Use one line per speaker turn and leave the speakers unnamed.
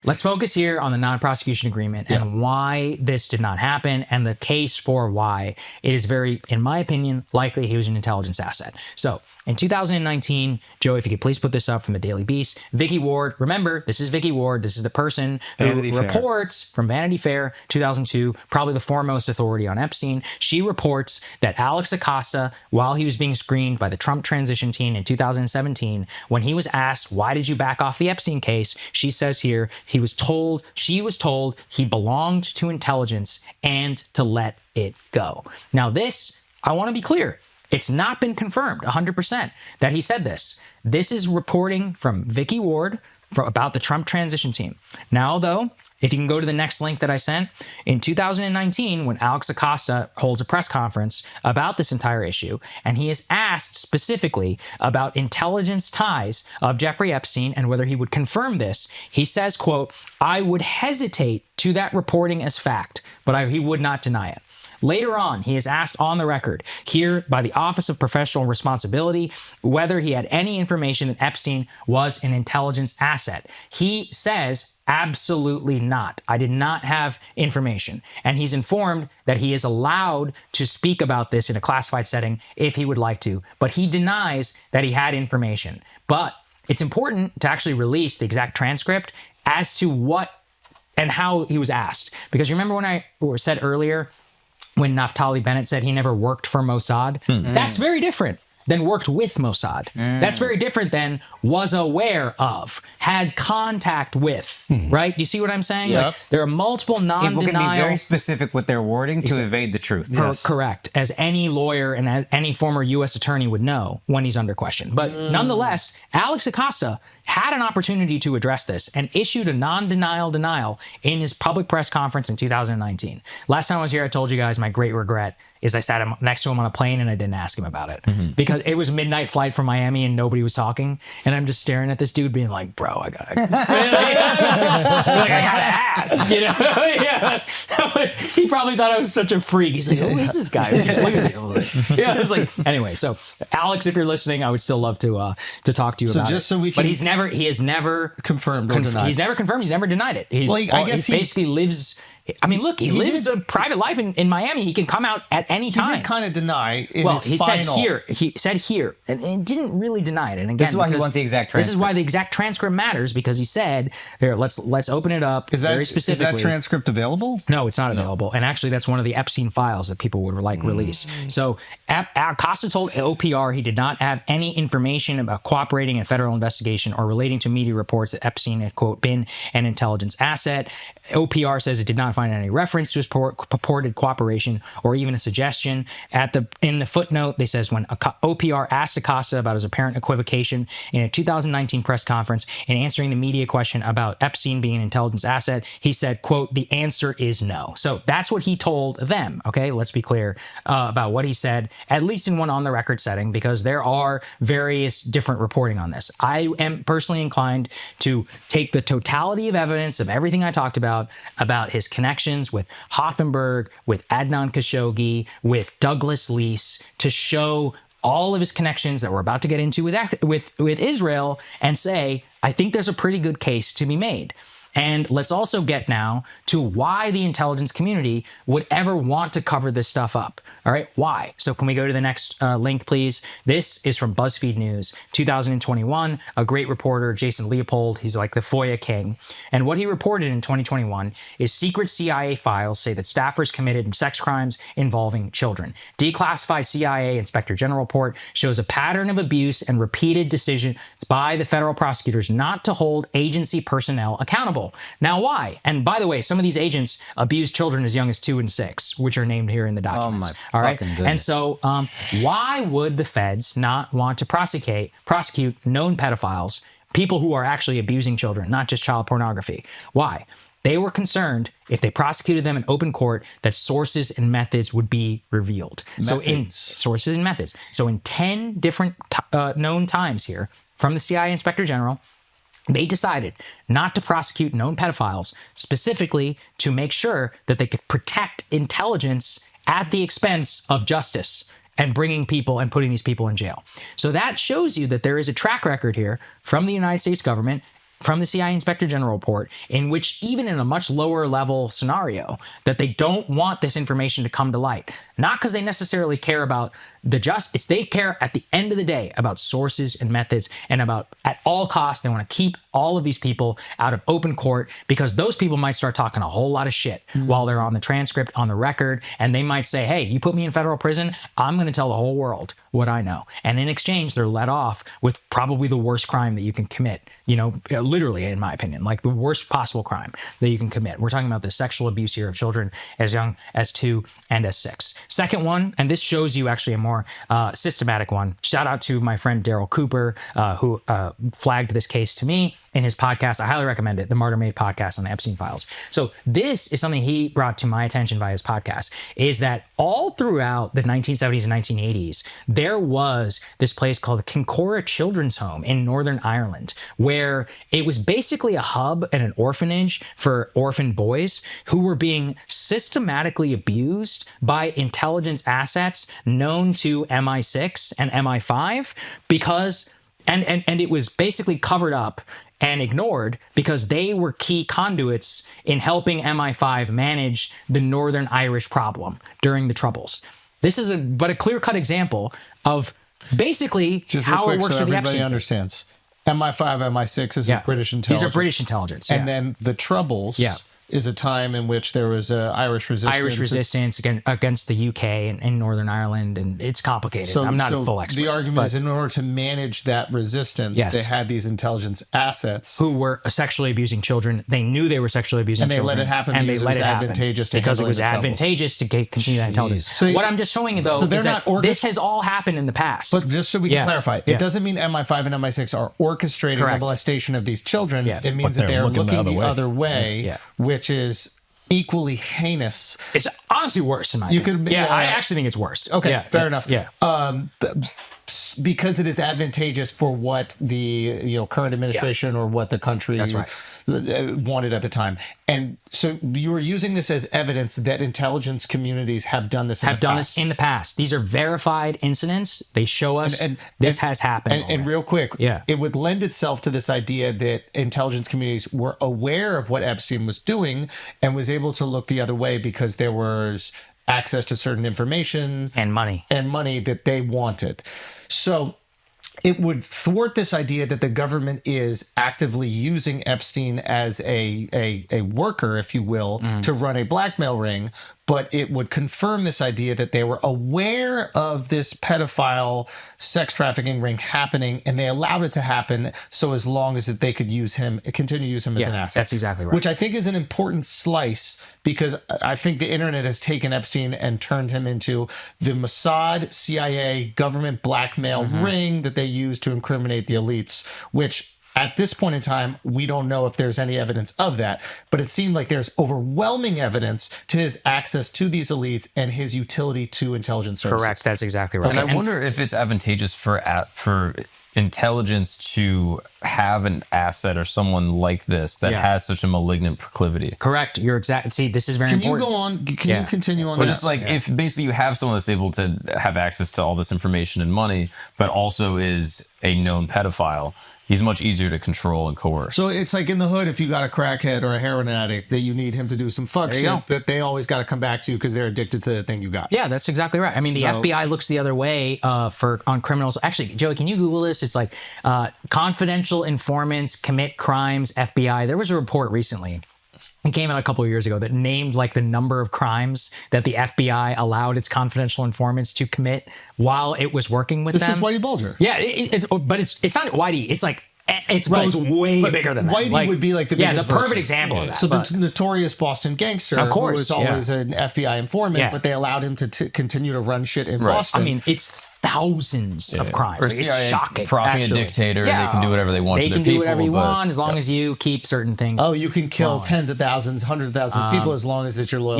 Let's focus here on the non-prosecution agreement and why this did not happen and the case for why it is very, in my opinion, likely he was an intelligence asset. So in 2019, Joe, if you could please put this up from the Daily Beast, Vicky Ward, remember, this is Vicky Ward. This is the person who reports from Vanity Fair 2002, probably the foremost authority on Epstein. She reports that Alex Acosta, while he was being screened by the Trump transition team in 2017, when he was asked, why did you back off the Epstein case? She says here, she was told he belonged to intelligence and to let it go. Now this, I want to be clear, it's not been confirmed 100% that he said this. This is reporting from Vicky Ward about the Trump transition team. Now, though, if you can go to the next link that I sent, in 2019, when Alex Acosta holds a press conference about this entire issue, and he is asked specifically about intelligence ties of Jeffrey Epstein and whether he would confirm this, he says, quote, "I would hesitate to that reporting as fact, but he would not deny it." Later on, he is asked on the record here by the Office of Professional Responsibility whether he had any information that Epstein was an intelligence asset. He says, absolutely not. I did not have information. And he's informed that he is allowed to speak about this in a classified setting if he would like to, but he denies that he had information. But it's important to actually release the exact transcript as to what and how he was asked. Because you remember when I said earlier, when Naftali Bennett said he never worked for Mossad, that's very different than worked with Mossad. That's very different than was aware of, had contact with, right? Do you see what I'm saying?
Yep.
Like, there are multiple non-denial...
People can be very specific with their wording to evade the truth.
Correct, as any lawyer and as any former U.S. attorney would know when he's under question. But nonetheless, Alex Acosta had an opportunity to address this and issued a non-denial denial in his public press conference in 2019. Last time I was here, I told you guys my great regret is I sat next to him on a plane and I didn't ask him about it because it was a midnight flight from Miami and nobody was talking. And I'm just staring at this dude being like, bro, I gotta ask, you know? He probably thought I was such a freak. He's like, who is this guy? Look at me. Yeah, it's like, anyway, so Alex, if you're listening, I would still love to talk to you about it.
So we can,
but he has never
confirmed or denied.
He's never confirmed. He's never denied it. I guess he basically lives. I mean, look, he lives a private life in Miami. He can come out at any time.
He did kind of deny in his
he
final...
said here, and it didn't really deny it. And again,
this is why he wants the exact transcript.
This is why the exact transcript matters, because he said, here, let's open it up very specifically.
Is that transcript available?
No, it's not available. And actually, that's one of the Epstein files that people would release. So Acosta told OPR he did not have any information about cooperating in a federal investigation or relating to media reports that Epstein had, quote, been an intelligence asset. OPR says it did not find any reference to his purported cooperation or even a suggestion. In the footnote, they says when OPR asked Acosta about his apparent equivocation in a 2019 press conference in answering the media question about Epstein being an intelligence asset, he said, quote, "The answer is no." So that's what he told them. Okay, let's be clear about what he said, at least in one on-the-record setting, because there are various different reporting on this. I am personally inclined to take the totality of evidence of everything I talked about his connections with Hoffenberg, with Adnan Khashoggi, with Douglas Leese, to show all of his connections that we're about to get into with Israel and say, I think there's a pretty good case to be made. And let's also get now to why the intelligence community would ever want to cover this stuff up. All right, why? So can we go to the next link, please? This is from BuzzFeed News, 2021. A great reporter, Jason Leopold, he's like the FOIA king. And what he reported in 2021 is secret CIA files say that staffers committed sex crimes involving children. Declassified CIA Inspector General report shows a pattern of abuse and repeated decisions by the federal prosecutors not to hold agency personnel accountable. Now, why? And by the way, some of these agents abuse children as young as 2 and 6, which are named here in the documents.
Oh, my
all right.
fucking goodness.
And so why would the feds not want to prosecute known pedophiles, people who are actually abusing children, not just child pornography? Why? They were concerned if they prosecuted them in open court that sources and methods would be revealed. Sources and methods. So in 10 different known times here from the CIA Inspector General, they decided not to prosecute known pedophiles, specifically to make sure that they could protect intelligence at the expense of justice and bringing people and putting these people in jail. So that shows you that there is a track record here from the United States government from the CIA Inspector General report, in which even in a much lower level scenario, that they don't want this information to come to light. Not because they necessarily care about the justice. They care at the end of the day about sources and methods, and about at all costs, they want to keep all of these people out of open court, because those people might start talking a whole lot of shit while they're on the transcript, on the record, and they might say, hey, you put me in federal prison, I'm going to tell the whole world what I know. And in exchange, they're let off with probably the worst crime that you can commit, literally, in my opinion, like the worst possible crime that you can commit. We're talking about the sexual abuse here of children as young as 2 and as 6. Second one, and this shows you actually a more systematic one. Shout out to my friend Daryl Cooper, who flagged this case to me in his podcast. I highly recommend it, the Martyr Made podcast on the Epstein files. So this is something he brought to my attention via his podcast, is that all throughout the 1970s and 1980s, there was this place called the Kincora Children's Home in Northern Ireland, where it was basically a hub and an orphanage for orphan boys who were being systematically abused by intelligence assets known to MI6 and MI5, because and it was basically covered up and ignored because they were key conduits in helping MI5 manage the Northern Irish problem during the Troubles. This is but a clear-cut example of basically
Just
how
quick,
it works
so
with the
everybody
Epstein.
understands. MI5, MI6 is British intelligence.
These are British intelligence.
And then the Troubles is a time in which there was Irish resistance.
Irish resistance against the UK and Northern Ireland, and it's complicated.
So,
I'm not a full expert.
The argument is, in order to manage that resistance, they had these intelligence assets
who were sexually abusing children. They knew they were sexually abusing children,
and they let it happen,
and
because
they let it happen
advantageous
because it was advantageous to continue that intelligence.
So
what I'm just showing you, though, is that this has all happened in the past.
But just so we can clarify, it doesn't mean MI5 and MI6 are orchestrating the molestation of these children. It means that they're looking the other way, which is equally heinous.
It's honestly worse in my opinion. I actually think it's worse.
Okay, fair enough.
Yeah.
Because it is advantageous for what the current administration or what the country wanted at the time. And so you were using this as evidence that intelligence communities have done this
in the past. These are verified incidents. They show us this has happened.
And real quick, it would lend itself to this idea that intelligence communities were aware of what Epstein was doing and was able to look the other way because there was access to certain information
and money
that they wanted. So it would thwart this idea that the government is actively using Epstein as a worker, if you will, to run a blackmail ring. But it would confirm this idea that they were aware of this pedophile sex trafficking ring happening, and they allowed it to happen so as long as that they could continue to use him as an asset.
That's exactly right.
Which I think is an important slice, because I think the internet has taken Epstein and turned him into the Mossad, CIA, government blackmail ring that they use to incriminate the elites, which at this point in time, we don't know if there's any evidence of that, but it seemed like there's overwhelming evidence to his access to these elites and his utility to intelligence services.
Correct. That's exactly right.
And I wonder if it's advantageous for intelligence to have an asset or someone like this that has such a malignant proclivity.
Correct. You're exact. See, this is very important.
Can you go on? Can you continue on?
But just like if basically you have someone that's able to have access to all this information and money, but also is a known pedophile, he's much easier to control and coerce.
So it's like in the hood, if you got a crackhead or a heroin addict that you need him to do some fuck shit, but they always got to come back to you because they're addicted to the thing you got.
Yeah, that's exactly right. I mean, the FBI looks the other way on criminals. Actually, Joey, can you Google this? It's like confidential informants commit crimes, FBI. There was a report recently. It came out a couple of years ago that named like the number of crimes that the FBI allowed its confidential informants to commit while it was working with them.
This is Whitey Bulger.
Yeah, but it's not Whitey. It's like it goes way bigger than that.
Whitey would be like the biggest
the perfect
version.
example of that.
So the notorious Boston gangster,
of course,
who was always an FBI informant, but they allowed him to continue to run shit in Boston.
I mean, it's thousands of crimes.
Or
Like, it's
CIA
shocking.
propping a dictator, and they can do whatever they want to their people.
They can do whatever you want as long as you keep certain things.
Oh, you can kill tens of thousands, hundreds of thousands of people as long as it's your loyal